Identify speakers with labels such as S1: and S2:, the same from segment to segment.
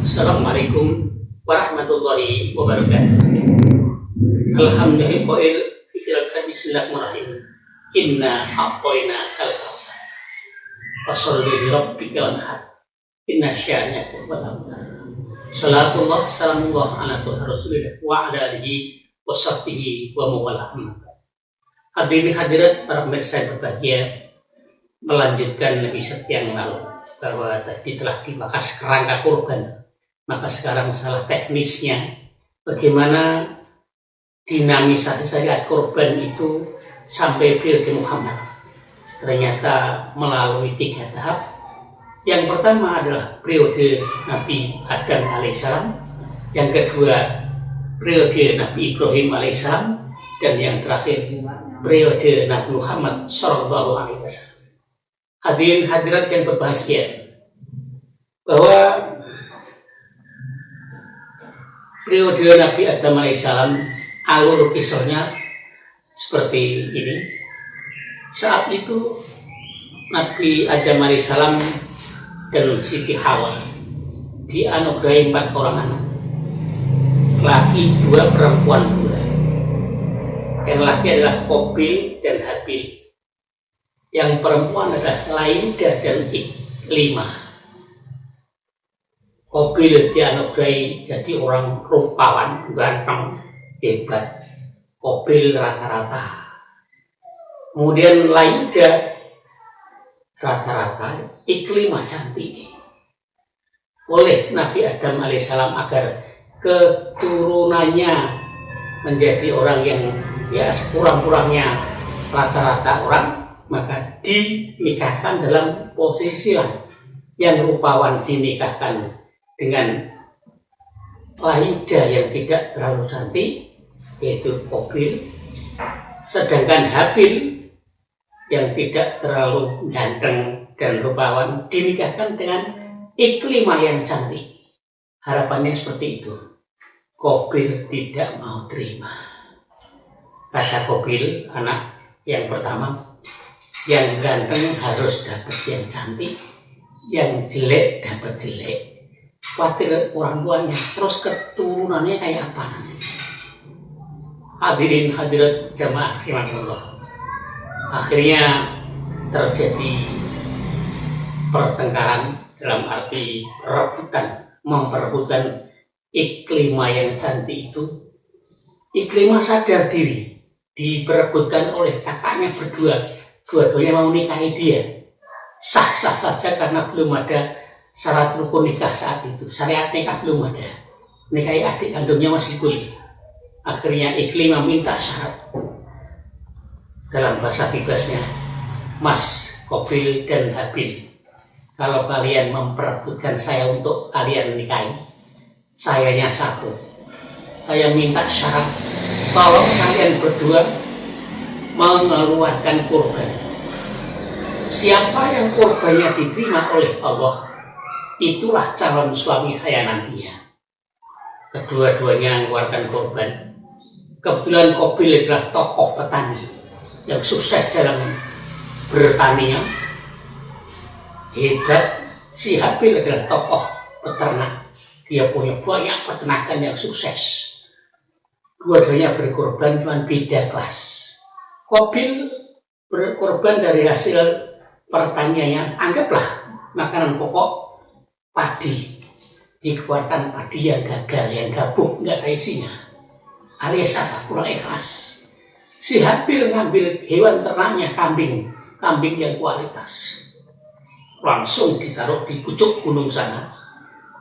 S1: Assalamualaikum warahmatullahi wabarakatuh. Alhamdulillah, bismillahirrahmanirrahim. Inna a'toina kal-kautsar. Fasholli li rabbikal wanhar. Inna syani'aka huwal abtar. Salatullah salamullah ala Rasulillah wa ala alihi wa sahbihi wa mawalah. Hadirin hadirat para pemirsa yang berbahagia, melanjutkan episode yang lalu bahwa tadi telah dibahas kerangka kurban. Maka sekarang masalah teknisnya, bagaimana dinamisasi syariat kurban itu sampai periode Muhammad. Ternyata melalui 3 tahap. Yang pertama adalah periode Nabi Adam alaihissalam, yang kedua periode Nabi Ibrahim alaihissalam, dan yang terakhir periode Nabi Muhammad sallallahu alaihi wasallam. Hadirin hadirat yang berbahagia, bahwa periode Nabi Adam alaihissalam alur kisahnya seperti ini. Saat itu Nabi Adam alaihissalam dan Siti Hawa dianugerahi 4 orang anak, laki 2, perempuan 2. Yang laki adalah Qabil dan Habil, yang perempuan adalah Laida dan Iklimah. Qabil dianugerahi jadi orang rupawan, ganteng, hebat. Qabil rata-rata. Kemudian Laida rata-rata, Iklimah cantik. Oleh Nabi Adam alaihissalam agar keturunannya menjadi orang yang ya sekurang-kurangnya rata-rata orang, maka dinikahkan dalam posisi lain. Yang rupawan dinikahkan dengan Laida yang tidak terlalu cantik, yaitu Qabil. Sedangkan Habil yang tidak terlalu ganteng dan rupawan dinikahkan dengan Iklimah yang cantik. Harapannya seperti itu. Qabil tidak mau terima. Kata Qabil, anak yang pertama, yang ganteng harus dapat yang cantik, yang jelek dapat jelek. Khawatir orang tuanya, terus keturunannya kayak apa nanti. Hadirin hadirat jamaah rahimakumullah. Akhirnya terjadi pertengkaran dalam arti memperebutkan Iklimah yang cantik itu. Iklimah sadar diri diperebutkan oleh kakaknya berdua. Dua-duanya mau nikahi dia. Sah-sah saja karena belum ada syarat rukun nikah saat itu. Syariat nikah belum ada. Nikahi adik kandungnya masih boleh. Akhirnya Iklimah minta syarat. Dalam bahasa bebasnya, Mas Qabil dan Habil, kalau kalian memperebutkan saya untuk kalian nikahi, sayanya satu. Saya minta syarat, kalau kalian berdua mengeluarkan kurban. Siapa yang kurbannya diterima oleh Allah, itulah calon suami hayanannya. Kedua-duanya mengeluarkan kurban. Kebetulan Qabil adalah tokoh petani yang sukses dalam bertani, hebat. Si Habil adalah tokoh peternak, dia punya banyak peternakan yang sukses. Dua-duanya berkorban, cuma beda kelas. Qabil berkorban dari hasil pertaniannya, anggaplah makanan pokok padi, dikeluarkan padi yang gagal, yang gabuk, nggak ada isinya, alias apa, kurang ikhlas. Si Habil ngambil hewan ternaknya, kambing yang kualitas, langsung ditaruh di pucuk gunung sana.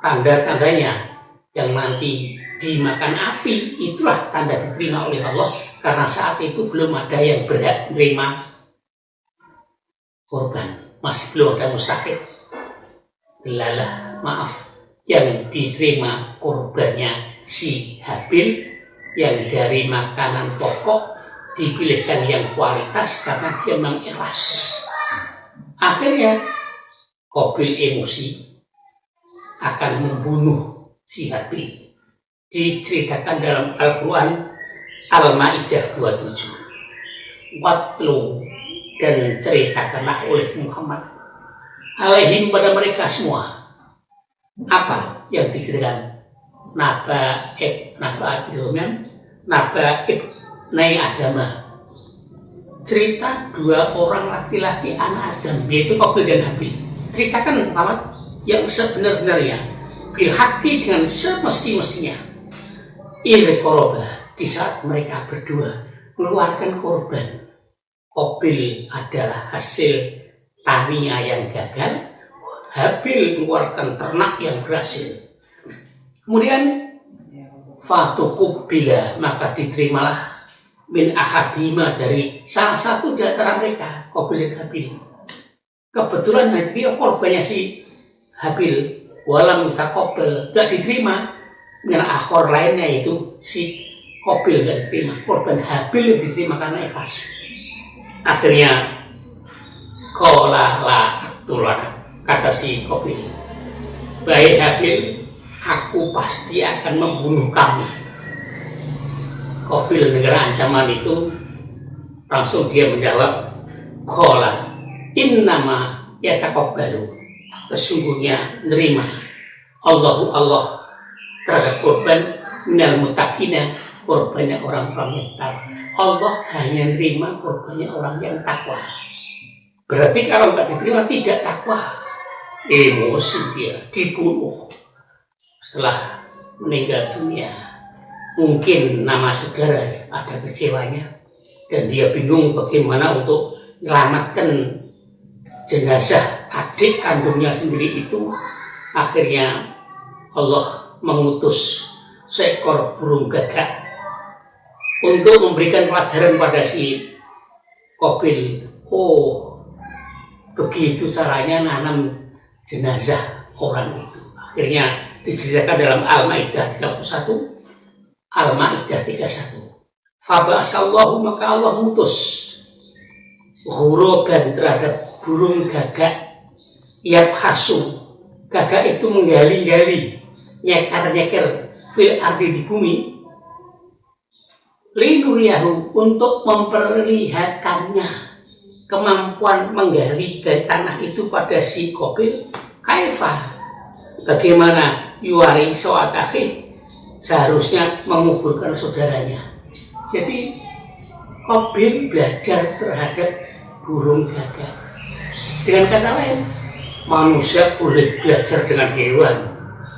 S1: Tanda-tandanya yang nanti dimakan api, itulah tanda diterima oleh Allah, karena saat itu belum ada yang berhak menerima korban, masih belum ada mustahik. Delalah, maaf, yang diterima korbannya si Habil, yang dari makanan pokok dipilihkan yang kualitas karena dia memang ikhlas. Akhirnya Qabil emosi akan membunuh si Habil. Diceritakan dalam Al-Quran Al-Ma'idah 27. Watlu, dan ceritakanlah oleh Muhammad alaihim pada mereka semua. Apa? yang diceritakan Naba Abdurrahman, Naba Ibnai Adama. Cerita dua orang laki-laki anak Adam, yaitu Qabil dan Habil. Ceritakan Muhammad yang sebenar-benarnya, bil haqqi dengan semesti-mestinya. Koroba, di saat mereka berdua mengeluarkan korban. Qabil adalah hasil taninya yang gagal, Habil mengeluarkan ternak yang berhasil. Kemudian fatukubila, maka diterimalah min ahadima, dari salah satu di antara mereka, Qabil dan Habil. Kebetulan nanti korbannya si Habil walam taqabbal, gak diterima, dengan akhor lainnya yaitu si Qabil gak diterima, korban Habil diterima karena ikhlas. Akhirnya qala la tulana, kata si Qabil, baik Habil, aku pasti akan membunuh kamu. Qabil negara ancaman itu langsung dia menjawab, qala innama yataqabbalu, sesungguhnya nerima Allah terhadap korban minal muttaqina, korbannya orang-orang yang takwa. Allah hanya nerima korbannya orang yang takwa. Berarti kalau nggak diterima tidak takwa, emosi dia, dibunuh setelah meninggal dunia. Mungkin nama saudara ada kecewanya dan dia bingung bagaimana untuk menyelamatkan jenazah adik kandungnya sendiri itu. Akhirnya Allah mengutus seekor burung gagak untuk memberikan pelajaran pada si Qabil. Oh, begitu caranya nanam jenazah orang itu. Akhirnya diceritakan dalam Al-Maidah 31, Al-Maidah 31. Faba'asallahu, maka Allah mutus ghuraban, terhadap burung gagak, yabhasu, gagak itu menggali-gali, nyeker-nyeker fil ardi, di bumi, linuriyahu, untuk memperlihatkannya kemampuan menggali ke tanah itu pada si Qabil. Kaifa, bagaimana yuwari so'atahi, seharusnya menguburkan saudaranya. Jadi Qabil belajar terhadap burung gagak. Dengan kata lain, manusia boleh belajar dengan hewan,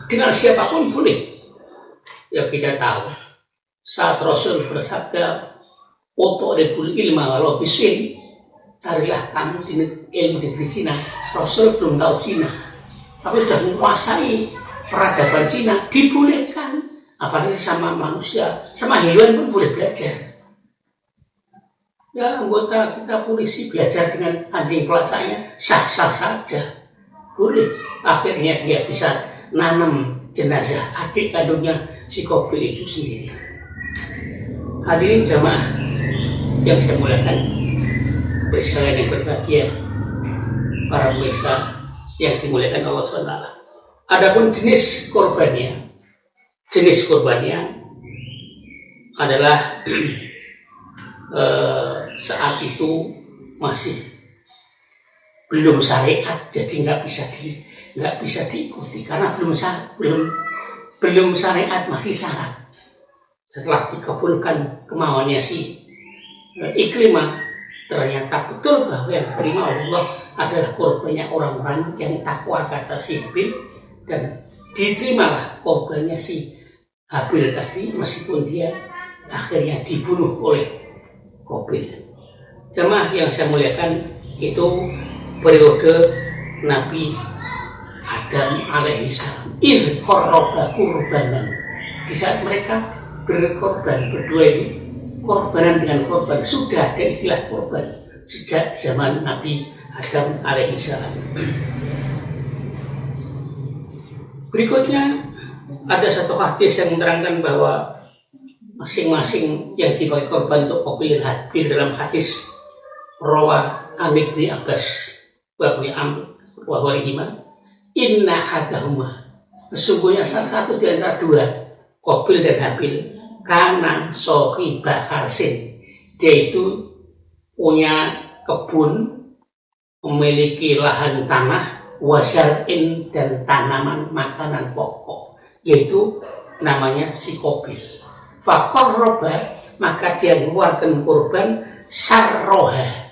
S1: dengan siapapun boleh. Ya kita tahu saat Rasul bersabda, "Utolibul ilma walau bisin," carilah kamu ilmu di Cina. Rasul belum tahu Cina, tapi sudah menguasai peradaban Cina, dibolehkan. Apalagi sama manusia, sama hewan pun boleh belajar. Ya, anggota kita polisi belajar dengan anjing pelacaknya, sah-sah saja, boleh. Akhirnya dia bisa nanam jenazah adik kandungnya si Qabil itu sendiri. Hadirin jamaah yang saya muliakan, sekalian yang berbahagia, para pemirsa yang dimuliakan Allah SWT. Adapun jenis korbannya adalah saat itu masih belum syariat, jadi nggak bisa diikuti karena belum syariat, masih syarat. Setelah dikabulkan kemauannya si Ikrimah, ternyata betul bahwa yang diterima Allah adalah korbannya orang-orang yang takwa, kata si Habil, dan diterimalah korbannya si Habil tadi, meskipun dia akhirnya dibunuh oleh Qabil. Jemaah yang saya muliakan, itu periode Nabi Adam alaihissalam. Idh qarraba qurbanan, di saat mereka berkorban berdua ini, korbanan dengan korban, sudah ada istilah korban sejak zaman Nabi Adam alaihissalam. Berikutnya ada satu hadis yang menerangkan bahwa masing-masing yang dipakai korban untuk Qabil dan Habil dalam hadis rawah Amir bin Abbas wa bin Amr wa ghairihima, inna hadahuma, sesungguhnya salah satu di antara dua, Qabil dan Habil, karena sohibah harsin, dia itu punya kebun, memiliki lahan tanah, wasar'in dan tanaman makanan pokok, yaitu namanya si Qabil. Faqarraba, maka dia mengeluarkan kurban sarroha,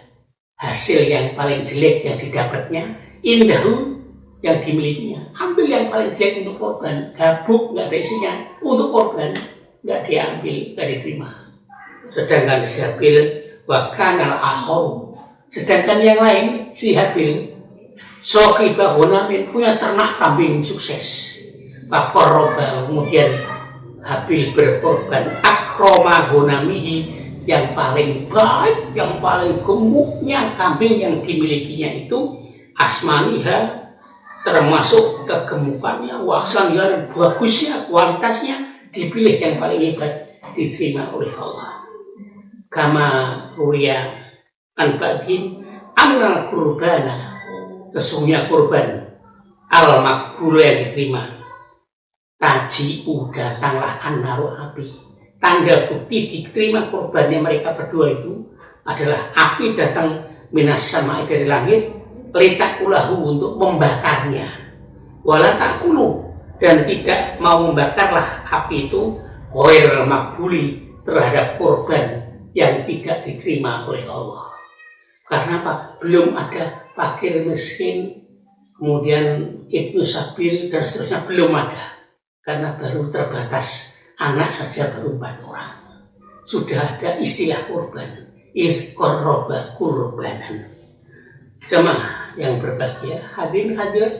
S1: hasil yang paling jelek yang didapatnya, indahu, yang dimilikinya. Ambil yang paling jelek untuk korban, gabuk nggak ada isinya, untuk korban nggak diambil, nggak diterima. Sedangkan si Habil wakanal akhor, sedangkan yang lain si Habil sohibah hunamin, punya ternak kambing sukses. Faqarraba, kemudian Habil berkorban akroma gunamihi, yang paling baik, yang paling gemuknya kambing yang dimilikinya itu, asmaniha, termasuk kegemukannya, waksannya dan bagusnya, kualitasnya, dipilih yang paling hebat, diterima oleh Allah. Kama ruya an ba'dhin annal kurbana, sesungguhnya kurban al-makbul yang diterima, taji'u, datanglah an-naru, api. Tanda bukti diterima kurbannya mereka berdua itu adalah api datang minas samai, dari langit, litakulahu, untuk membakarnya, wala takulu, dan tidak mau membakarlah api itu, ghairil makbuli, terhadap kurban yang tidak diterima oleh Allah. Karena apa? Belum ada fakir miskin, kemudian ibnu sabil dan seterusnya, belum ada. Karena baru terbatas, anak saja baru 4 orang. Sudah ada istilah kurban, idh qarraba kurbanan. Jemaah yang berbahagia, hadirin hadirat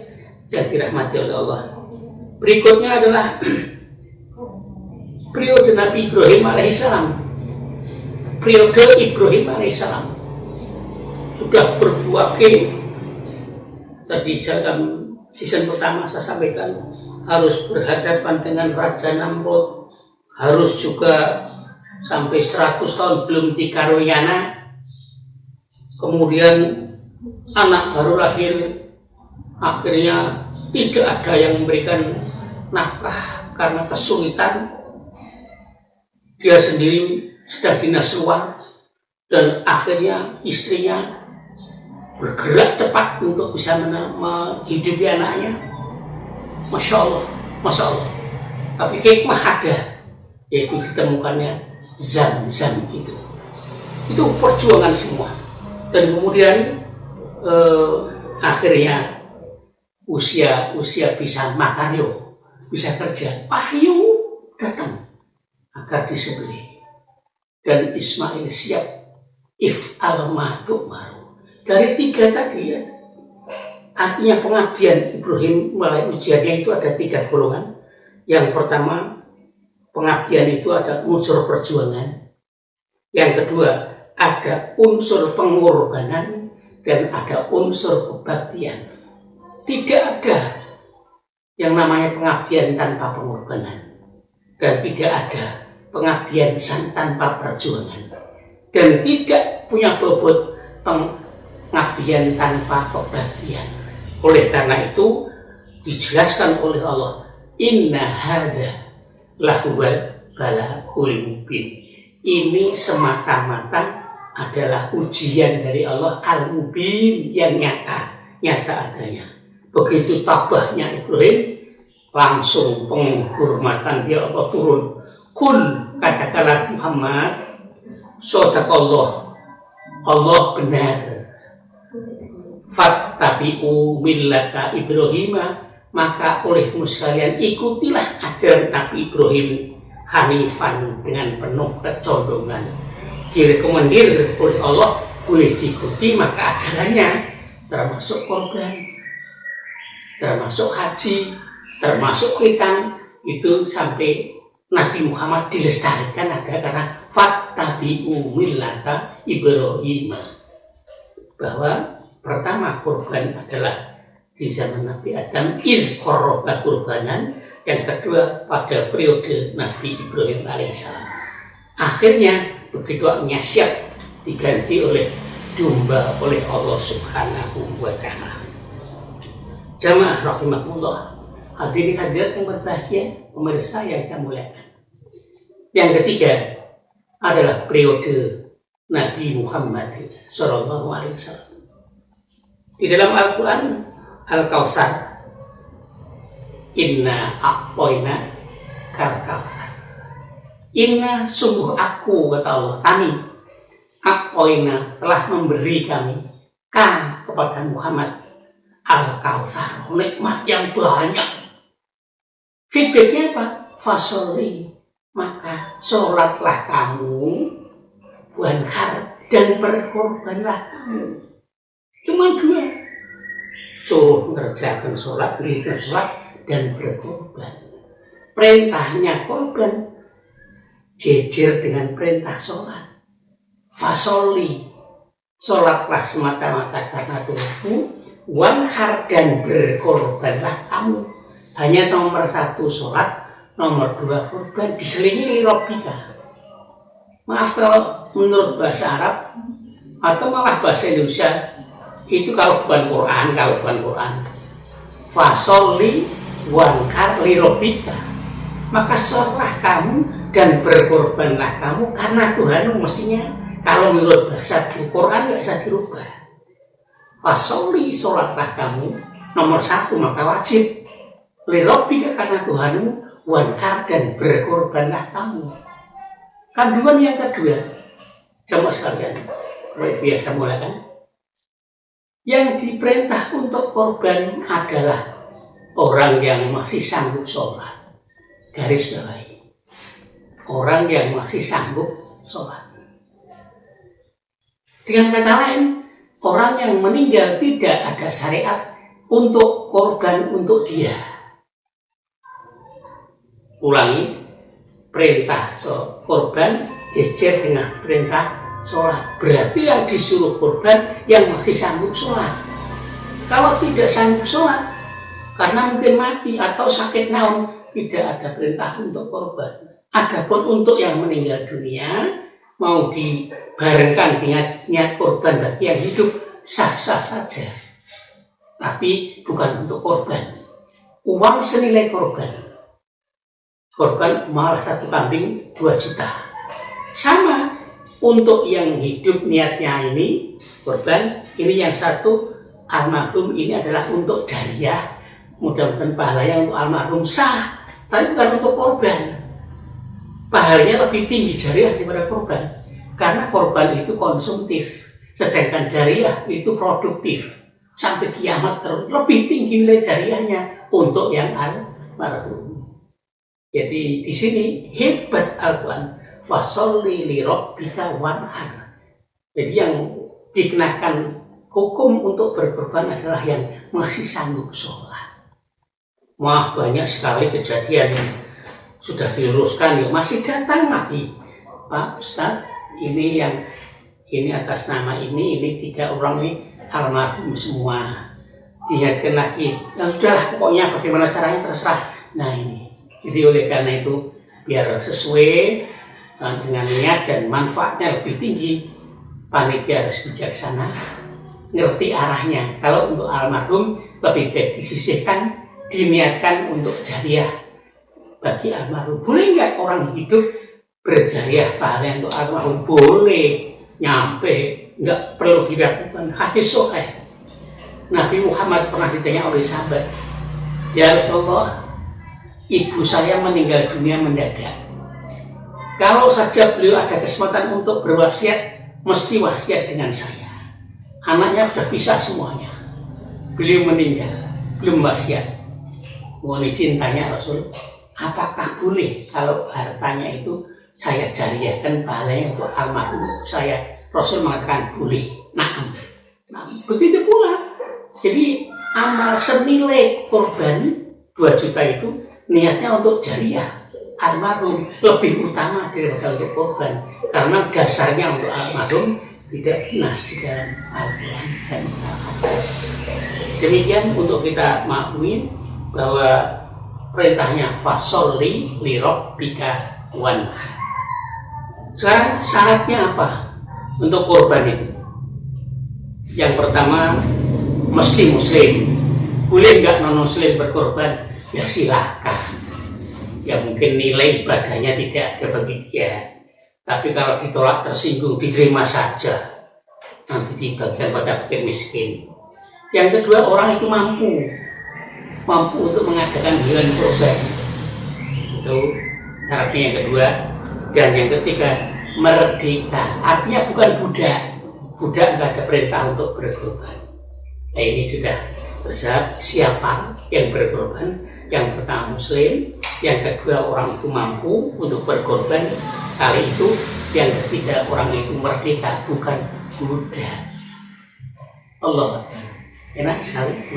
S1: yang dirahmati oleh Allah. Berikutnya adalah periode Nabi Ibrahim alaihissalam. Periode Ibrahim alaihissalam sudah berbuah tadi dalam season pertama saya sampaikan, harus berhadapan dengan Raja Namrud, harus juga sampai 100 tahun belum dikaruniai anak, kemudian anak baru lahir, akhirnya tidak ada yang memberikan nafkah karena kesulitan, dia sendiri sedang dinas luar, dan akhirnya istrinya bergerak cepat untuk bisa menghidupi anaknya. Masya Allah, Masya Allah. Tapi hikmah ada, yaitu ditemukannya zam-zam itu. Itu perjuangan semua. Dan kemudian akhirnya usia bisa makan, bisa kerja, wahyu datang agar disembelih. Dan Ismail siap, if al-matu maru. Dari 3 tadi ya, artinya pengabdian Ibrahim mulai ujiannya itu ada 3 golongan. Yang pertama, pengabdian itu ada unsur perjuangan. Yang kedua, ada unsur pengorbanan, dan ada unsur kebaktian. Tidak ada yang namanya pengabdian tanpa pengorbanan, dan tidak ada pengabdian tanpa perjuangan, dan tidak punya bobot pengabdian tanpa kebaktian. Oleh karena itu dijelaskan oleh Allah, inna hadza lahuwal bala'ul mubin. Ini semata-mata adalah ujian dari Allah al-mubin, yang nyata adanya. Begitu tabahnya Ibrahim, langsung penghormatan dia Allah turun. Kul, katakanlah Muhammad, sadaqallah, Allah benar. Fattabi'u millata Ibrahim, maka olehmu sekalian ikutilah ajaran Nabi Ibrahim, hanifan, dengan penuh kecondongan. Direkomendir oleh Allah, boleh diikuti, maka ajarannya termasuk korban, termasuk haji, termasuk khitan, itu sampai Nabi Muhammad dilestarikan ada karena fattabi'u millata Ibrahim, bahwa pertama korban adalah di zaman Nabi Adam, idh qarraba kurbanan. Yang kedua pada periode Nabi Ibrahim alaihissalam. Akhirnya begitu artinya siap diganti oleh domba oleh Allah Subhanahu wa ta'ala. Jamaah rahimakumullah, hadirin hadirat yang berbahagia, pemirsa yang saya muliakan. Yang ketiga adalah periode Nabi Muhammad sallallahu alaihi wasallam. Di dalam Al-Quran Al-Kautsar. Inna a'toina kal kautsar. Inna sungguh aku, kata Allah, kami a'toina telah memberi kami kepada Muhammad Al-Kautsar, nikmat yang banyak. Feedbacknya apa? Fasoli, maka sholatlah kamu, wanhar, dan berkorbanlah kamu. Cuma dua, suruh mengerjakan sholat, dirikan sholat, dan berkorban. Perintahnya korban jejer dengan perintah sholat. Fasoli, sholatlah semata-mata karena Tuhanmu, wanhar, dan berkorbanlah kamu. Hanya nomor 1 sholat, nomor 2 korban, diselingi lirobika. Maaf kalau menurut bahasa Arab atau malah bahasa Indonesia itu kalau bukan Quran, fasoli wanhar lirobika, maka sholatlah kamu dan berkorbanlah kamu karena Tuhanmu. Mestinya kalau menurut bahasa Quran nggak bisa dirubah. Fasoli, sholatlah kamu, nomor 1 maka wajib, lirobika karena Tuhanmu, wanhar, dan berkorbanlah kamu. Kandungan yang kedua, jamaah sekalian, biasa mulakan. Yang diperintah untuk korban adalah orang yang masih sanggup sholat. Garis bawahi, orang yang masih sanggup sholat. Dengan kata lain, orang yang meninggal tidak ada syariat untuk korban untuk dia. Ulangi, perintah korban jejer dengan perintah sholat. Berarti yang disuruh korban yang masih sanggup sholat. Kalau tidak sanggup sholat karena mungkin mati atau sakit naon, tidak ada perintah untuk korban. Adapun untuk yang meninggal dunia mau dibarengkan dengan niat korban bagi yang hidup, sah-sah saja. Tapi bukan untuk korban. Uang senilai korban. Korban malah 1 kambing 2 juta. Sama untuk yang hidup niatnya ini korban, ini yang 1 almarhum ini adalah untuk jariah. Mudah-mudahan pahalanya untuk almarhum sah, tapi bukan untuk korban. Pahalanya lebih tinggi jariah daripada korban, karena korban itu konsumtif, sedangkan jariah itu produktif. Sampai kiamat terus lebih tinggi nilai jariahnya untuk yang almarhum. Jadi di sini hebat Al-Quran, fasolli li rabbika wanhar. Jadi yang dikenakan hukum untuk berkorban adalah yang masih sanggup sholat. Wah, banyak sekali kejadian yang sudah diluruskan, ya masih datang lagi. Pak Ustaz, ini atas nama ini 3 orang ini almarhum semua. Diingatkan lagi, ya sudahlah, pokoknya bagaimana caranya terserah. Nah ini, jadi oleh karena itu biar sesuai dengan niat dan manfaatnya lebih tinggi, panitia harus bijaksana, ngerti arahnya. Kalau untuk almarhum lebih baik disisihkan, diniatkan untuk jariah bagi almarhum. Boleh nggak orang hidup berjariah pahala untuk almarhum? Boleh, nyampe, nggak perlu dilakukan. Hadis sahih, Nabi Muhammad pernah ditanya oleh sahabat, ya Rasulullah, ibu saya meninggal dunia mendadak. Kalau saja beliau ada kesempatan untuk berwasiat, mesti wasiat dengan saya. Anaknya sudah pisah semuanya, beliau meninggal, belum wasiat. Mohon izin tanya Rasul, apakah boleh kalau hartanya itu saya jariahkan pahalanya untuk almarhum saya? Rasul mengatakan boleh. Nah, begitu pula. Jadi amal senilai korban 2 juta itu niatnya untuk jariah almarhum lebih utama daripada untuk korban, karena dasarnya untuk almarhum tidak jelas di dalam Al-Quran dan Al-Hadis. Demikian untuk kita maklumi bahwa perintahnya fasolli li rabbika wanhar. Sekarang syaratnya apa untuk korban itu? Yang pertama, mesti muslim. Boleh nggak non muslim berkorban? Ya silakan. Ya mungkin nilai ibadahnya tidak ada bagi dia, tapi kalau ditolak tersinggung diterima saja, nanti dibagikan pada fakir miskin. Yang kedua, orang itu mampu untuk mengadakan hewan kurban. Itu syaratnya yang kedua. Dan yang ketiga, merdeka. Artinya bukan budak. Budak nggak ada perintah untuk berkorban. Nah, ini sudah terjawab siapa yang berkorban. Yang pertama Muslim, yang kedua orang itu mampu untuk berkorban. Kali itu yang ketiga orang itu merdeka, bukan budak. Allah enak sekali.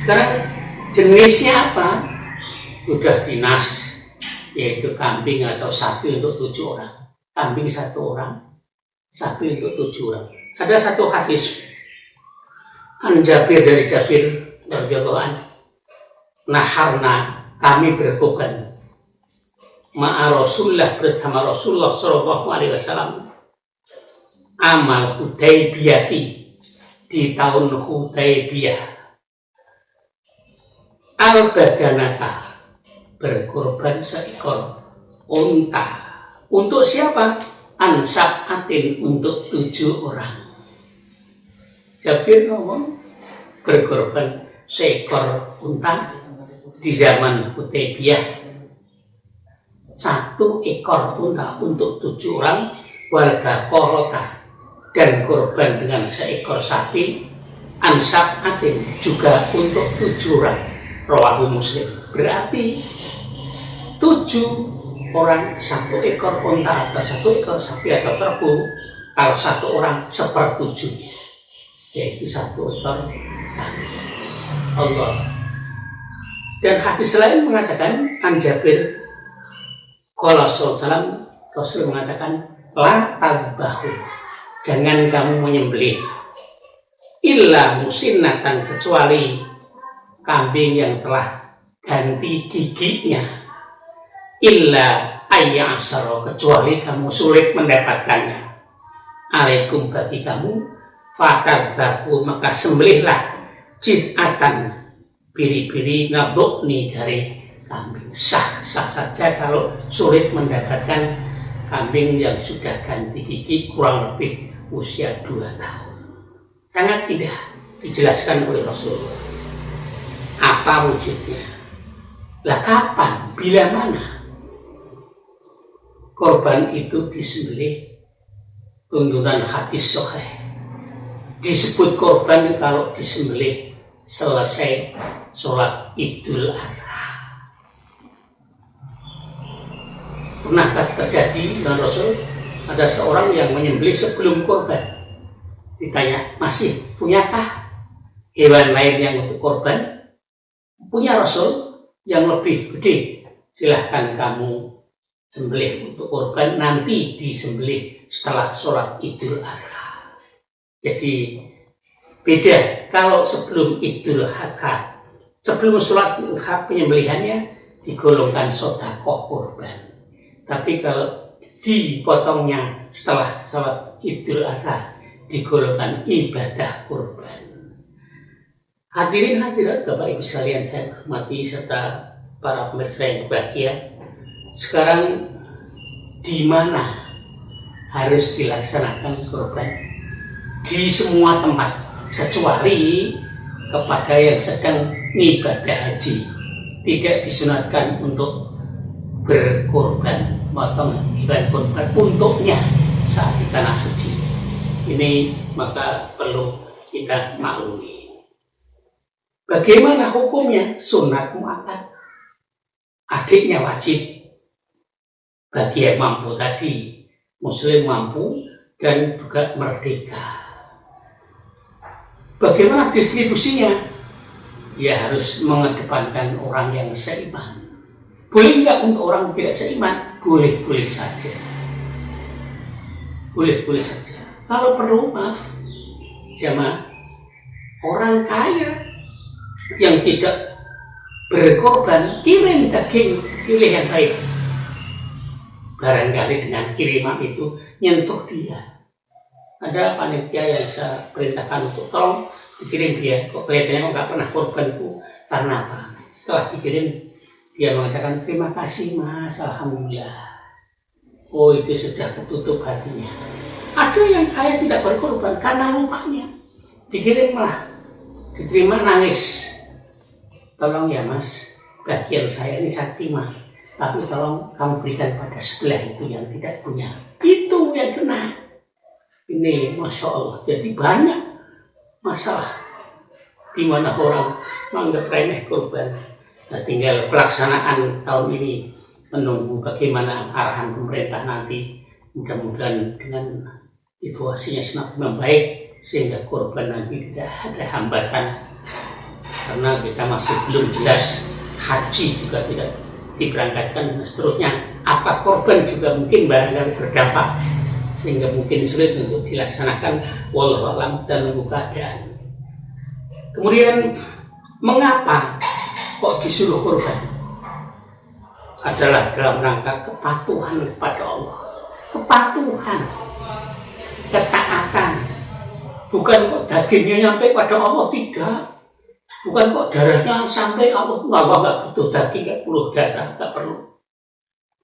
S1: Sekarang jenisnya apa? Sudah dinas, yaitu kambing atau sapi untuk 7 orang. Kambing 1 orang, sapi untuk 7 orang. Ada satu hadis an Jabir dari Jabir radhiyallahu anhu, naharna, kami berkorban ma'a Rasulullah, bersama Rasulullah sallallahu alaihi wasallam, amal Hudaybiyah, di tahun Hudaybiyah, al-badanata, berkorban seekor unta. Untuk siapa? Ansab'atin, untuk 7 orang. Jabir ngomong berkorban seekor unta di zaman Hudaybiyah, 1 ekor unta untuk 7 orang, warga korota, dan korban dengan seekor sapi, ansab'atin, juga untuk 7 orang. Rawahu Muslim. Berarti 7 orang 1 ekor unta atau 1 ekor sapi atau kerbau. Kalau 1 orang 1/7, yaitu 1 ekor kambing. Allah. Dan hadis lain mengatakan, an Jabir qala sallallahu, Rasul mengatakan, la tadbahu, jangan kamu menyembelih, illa musinnatan, kecuali kambing yang telah ganti giginya, illa ayyasara, kecuali kamu sulit mendapatkannya, alaikum, bagi kamu, fatadzaku, maka sembelihlah, jiz'atan, biri-biri, nabukni, dari kambing. Sah saja kalau sulit mendapatkan kambing yang sudah ganti gigi kurang lebih usia 2 tahun. Sangat indah dijelaskan oleh Rasulullah. Apa wujudnya? Lah kapan? Bila mana korban itu disembelih? Tuntunan hadis sahih disebut korban kalau disembelih selesai sholat Idul Adha. Pernahkah terjadi dengan Rasul ada seorang yang menyembelih sebelum korban? Ditanya, masih punyakah hewan lain yang untuk korban? Punya Rasul yang lebih gede, silahkan kamu sembelih untuk korban, nanti disembelih setelah sholat Idul Adha. Jadi beda kalau sebelum Idul Adha, sebelum sholat Adha penyembelihannya digolongkan sedekah korban. Tapi kalau dipotongnya setelah sholat Idul Adha digolongkan ibadah kurban. Hadirin hadirat Bapak Ibu sekalian saya hormati serta para pemirsa yang berbahagia. Sekarang di mana harus dilaksanakan kurban? Di semua tempat kecuali kepada yang sedang ibadah haji. Tidak disunatkan untuk berkorban, motong hewan kurban untuknya saat di tanah suci. Ini maka perlu kita maklumi. Bagaimana hukumnya? Sunat muakkad. Adiknya wajib bagi yang mampu tadi, Muslim mampu dan juga merdeka. Bagaimana distribusinya? Ya harus mengedepankan orang yang seiman. Boleh nggak untuk orang yang tidak seiman? Boleh-boleh saja. Boleh-boleh saja. Kalau perlu, maaf, jamaah, orang kaya yang tidak berkorban, kirim daging, pilih yang baik. Barangkali dengan kiriman itu nyentuh dia. Ada panitia yang saya perintahkan untuk tolong dikirim dia. Kok kelihatannya nggak pernah korban itu karena apa? Setelah dikirim, dia mengatakan terima kasih mas, alhamdulillah. Oh itu sudah ketutup hatinya. Ada yang kaya tidak berkorban karena lupanya. Dikirim malah diterima nangis. Tolong ya Mas, bagian saya ini saya terima, tapi tolong kamu berikan pada sebelah itu yang tidak punya. Itu yang kena. Ini Masya Allah, jadi banyak masalah di mana orang menganggap remeh kurban. Nah, tinggal pelaksanaan tahun ini menunggu bagaimana arahan pemerintah nanti. Mudah-mudahan dengan situasinya semakin membaik sehingga kurban nanti tidak ada hambatan, karena kita masih belum jelas, haji juga tidak diberangkatkan dan seterusnya. Apa korban juga mungkin barangkali berdampak sehingga mungkin sulit untuk dilaksanakan. Wallahu a'lam dan menunggu keadaan. Kemudian mengapa kok disuruh kurban? Adalah dalam rangka kepatuhan kepada Allah. Kepatuhan, ketaatan. Bukan kok dagingnya nyampe pada Allah, tidak. Bukan kok darahnya sampai Allah, nggak butuh daging, nggak perlu darah, nggak perlu.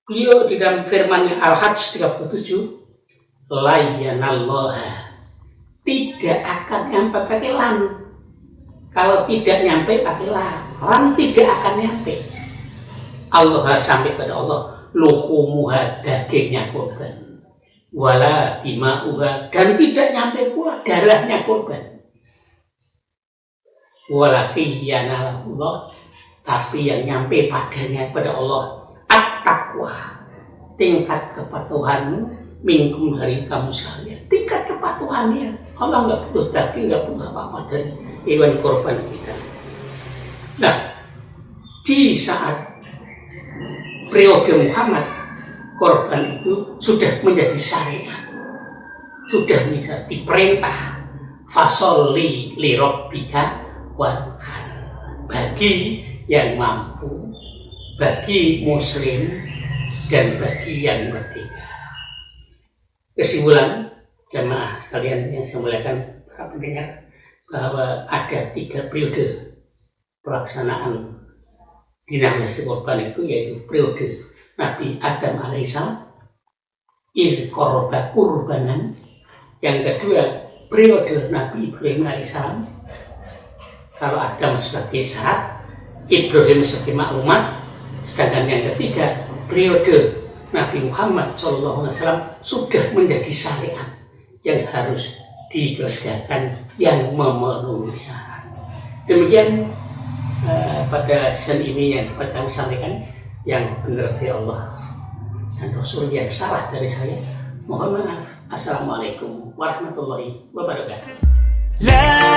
S1: Beliau di dalam firman Al-Hajj 37, la yanallaha, tidak akan nyampe pakai lam. Kalau tidak nyampe pakai lam tidak akan nyampe. Allah sampai pada Allah, luhumuha, dagingnya korban, wala dima'uha, dan tidak nyampe pula darahnya korban. Walakiyana Allah, tapi yang nyampe padanya pada Allah at-taqwa, tingkat kepatuhanmu minkum dari kamu sekalian. Tingkat kepatuhannya Allah nggak butuh daging, nggak butuh apa-apa dari hewan korban kita. Nah, di saat periode Muhammad, korban itu sudah menjadi syariat, sudah bisa diperintah, fasolli li rabbika wanhar, bagi yang mampu, bagi muslim, dan bagi yang merdeka. Kesimpulan jamaah sekalian yang saya muliakan para pendengar, bahwa ada 3 periode pelaksanaan dinamasi korban itu, yaitu periode Nabi Adam alaihissalam, il korba kurbanan. Yang kedua, periode Nabi Ibrahim alaihissalam, kalau Adam sebagai syarat, Ibrahim sebagai maklumat. Sedangkan yang ketiga, periode Nabi Muhammad SAW sudah menjadi syariat yang harus dikerjakan, yang memenuhi syarat. Demikian pada sesi ini yang dapat kami sampaikan. Yang benar dari Allah dan Rasul, yang salah dari saya mohon maaf. Assalamualaikum warahmatullahi wabarakatuh. La